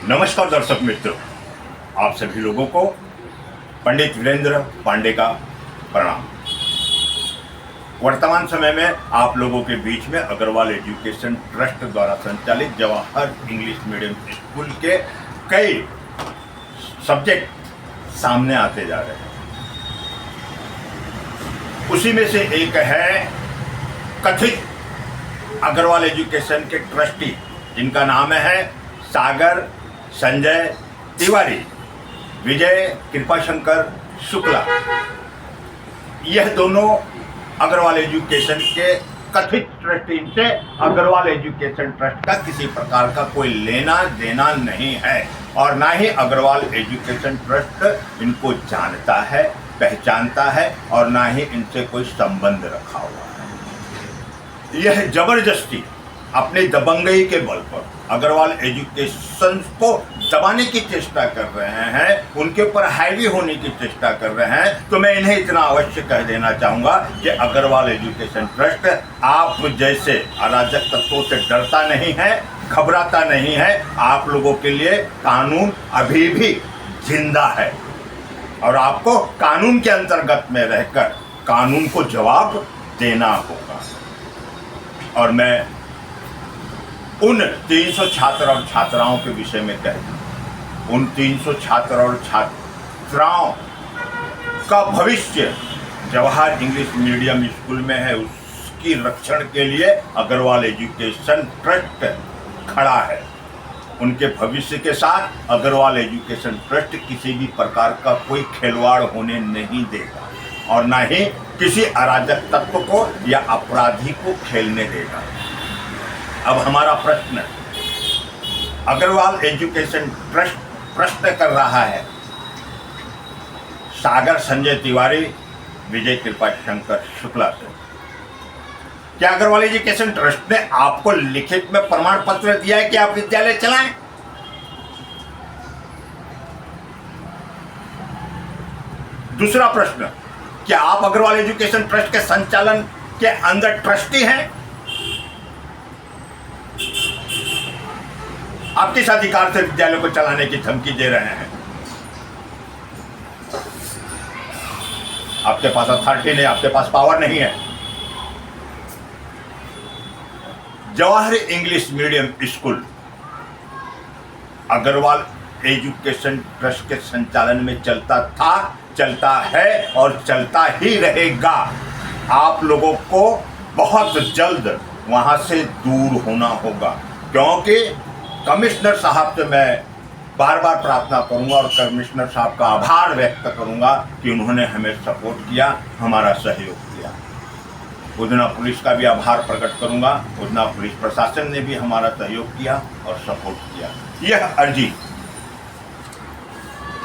नमस्कार दर्शक मित्रों, आप सभी लोगों को पंडित वीरेंद्र पांडे का प्रणाम। वर्तमान समय में आप लोगों के बीच में अग्रवाल एजुकेशन ट्रस्ट द्वारा संचालित जवाहर इंग्लिश मीडियम स्कूल के कई सब्जेक्ट सामने आते जा रहे हैं। उसी में से एक है कथित अग्रवाल एजुकेशन के ट्रस्टी, जिनका नाम है सागर संजय तिवारी, विजय कृपाशंकर शुक्ला। यह दोनों अग्रवाल एजुकेशन के कथित ट्रस्टी से अग्रवाल एजुकेशन ट्रस्ट का किसी प्रकार का कोई लेना देना नहीं है और ना ही अग्रवाल एजुकेशन ट्रस्ट इनको जानता है, पहचानता है और ना ही इनसे कोई संबंध रखा हुआ है। यह जबरदस्ती अपने दबंगई के बल पर अग्रवाल एजुकेशन को दबाने की चेष्टा कर रहे हैं, उनके ऊपर हावी होने की चेष्टा कर रहे हैं। तो मैं इन्हें इतना अवश्य कह देना चाहूँगा कि अग्रवाल एजुकेशन ट्रस्ट आप जैसे अराजक तत्वों से डरता नहीं है, घबराता नहीं है। आप लोगों के लिए कानून अभी भी जिंदा है और आपको कानून के अंतर्गत में रहकर कानून को जवाब देना होगा। और मैं उन 300 छात्र और छात्राओं के विषय में कह दूं, उन 300 छात्र और छात्राओं का भविष्य जवाहर इंग्लिश मीडियम स्कूल में है। उसकी रक्षण के लिए अग्रवाल एजुकेशन ट्रस्ट खड़ा है। उनके भविष्य के साथ अग्रवाल एजुकेशन ट्रस्ट किसी भी प्रकार का कोई खिलवाड़ होने नहीं देगा और ना ही किसी अराजक तत्व को या अपराधी को खेलने देगा। अब हमारा प्रश्न, अग्रवाल एजुकेशन ट्रस्ट प्रश्न कर रहा है सागर संजय तिवारी, विजय कृपाशंकर शुक्ला से, क्या अग्रवाल एजुकेशन ट्रस्ट ने आपको लिखित में प्रमाण पत्र दिया है कि आप विद्यालय चलाएं? दूसरा प्रश्न, क्या आप अग्रवाल एजुकेशन ट्रस्ट के संचालन के अंदर ट्रस्टी हैं? आप किस अधिकार से विद्यालय को चलाने की धमकी दे रहे हैं? आपके पास अथॉरिटी नहीं, आपके पास पावर नहीं है। Jawahar English medium school Agrawal education trust के संचालन में चलता था, चलता है और चलता ही रहेगा। आप लोगों को बहुत जल्द वहां से दूर होना होगा, क्योंकि कमिश्नर साहब से मैं बार बार प्रार्थना करूंगा और कमिश्नर साहब का आभार व्यक्त करूंगा कि उन्होंने हमें सपोर्ट किया, हमारा सहयोग किया। उधना पुलिस का भी आभार प्रकट करूंगा, उधना पुलिस प्रशासन ने भी हमारा सहयोग किया और सपोर्ट किया। यह अर्जी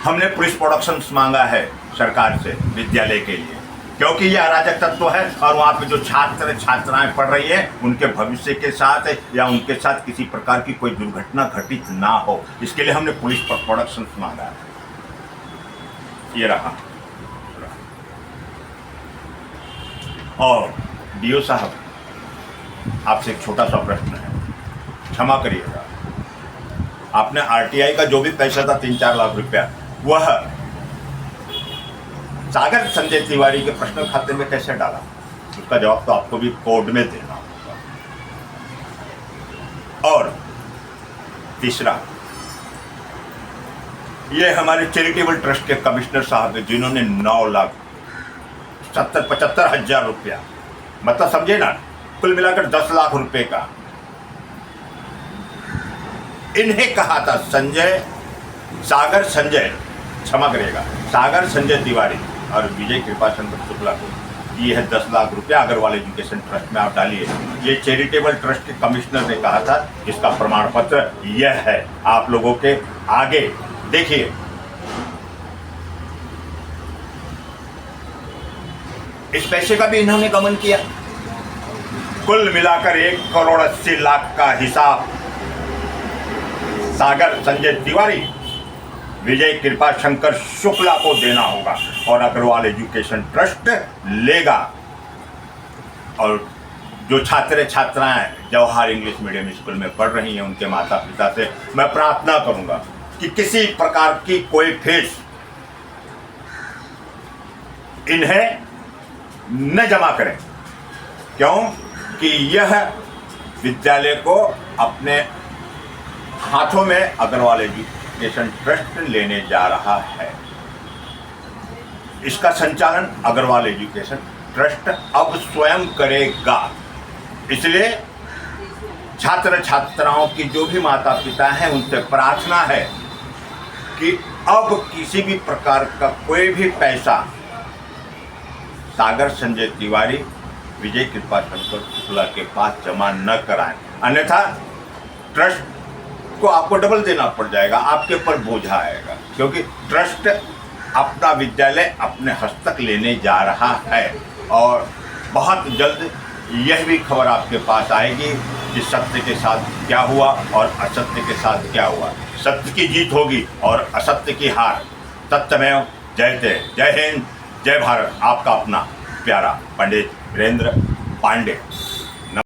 हमने पुलिस प्रोडक्शंस मांगा है सरकार से विद्यालय के लिए, क्योंकि यह अराजक तत्व है और वहाँ पे जो छात्र छात्राएं पढ़ रही हैं उनके भविष्य के साथ या उनके साथ किसी प्रकार की कोई दुर्घटना घटित ना हो, इसके लिए हमने पुलिस प्रोडक्शंस मांगा है। ये रहा। और डीओ साहब, आपसे एक छोटा सा प्रश्न है, क्षमा करिएगा। आपने आरटीआई का जो भी पैसा था 3-4 लाख रुपया, वह सागर संजय तिवारी के पर्सनल खाते में कैसे डाला? उसका जवाब तो आपको भी कोर्ट में देना होगा। और तीसरा, ये हमारे चैरिटेबल ट्रस्ट के कमिश्नर साहब हैं, जिन्होंने 9,75,000 रुपया, मतलब समझे ना, कुल मिलाकर 10 लाख रुपए का इन्हें कहा था सागर संजय तिवारी और विजय कृपाशंकर शुक्ला को, ये है 10 लाख रुपया अग्रवाल एजुकेशन ट्रस्ट में आप डालिए। ये चैरिटेबल ट्रस्ट के कमिश्नर ने कहा था, इसका प्रमाण पत्र यह है, आप लोगों के आगे देखिए। इस पैसे का भी इन्होंने गमन किया। कुल मिलाकर 1,80,00,000 का हिसाब सागर संजय तिवारी, विजय कृपाशंकर शुक्ला को देना होगा और अग्रवाल एजुकेशन ट्रस्ट लेगा। और जो छात्र छात्राएं जवाहर इंग्लिश मीडियम स्कूल में पढ़ रही हैं, उनके माता पिता से मैं प्रार्थना करूंगा कि किसी प्रकार की कोई फीस इन्हें न जमा करें। क्यों कि यह विद्यालय को अपने हाथों में अग्रवाल एजुकेशन ट्रस्ट लेने जा रहा है। इसका संचालन अग्रवाल एजुकेशन ट्रस्ट अब स्वयं करेगा। इसलिए छात्र छात्राओं की जो भी माता पिता हैं, उनसे प्रार्थना है कि अब किसी भी प्रकार का कोई भी पैसा सागर संजय तिवारी, विजय कृपा शंकर शुक्ला के पास जमा न कराएं, अन्यथा ट्रस्ट को आपको डबल देना पड़ जाएगा, आपके ऊपर बोझा आएगा। क्योंकि ट्रस्ट अपना विद्यालय अपने हस्तक लेने जा रहा है और बहुत जल्द यह भी खबर आपके पास आएगी कि सत्य के साथ क्या हुआ और असत्य के साथ क्या हुआ। सत्य की जीत होगी और असत्य की हार। सत्यमेव जयते। जय हिंद, जय भारत। आपका अपना प्यारा पंडित वीरेंद्र पांडे।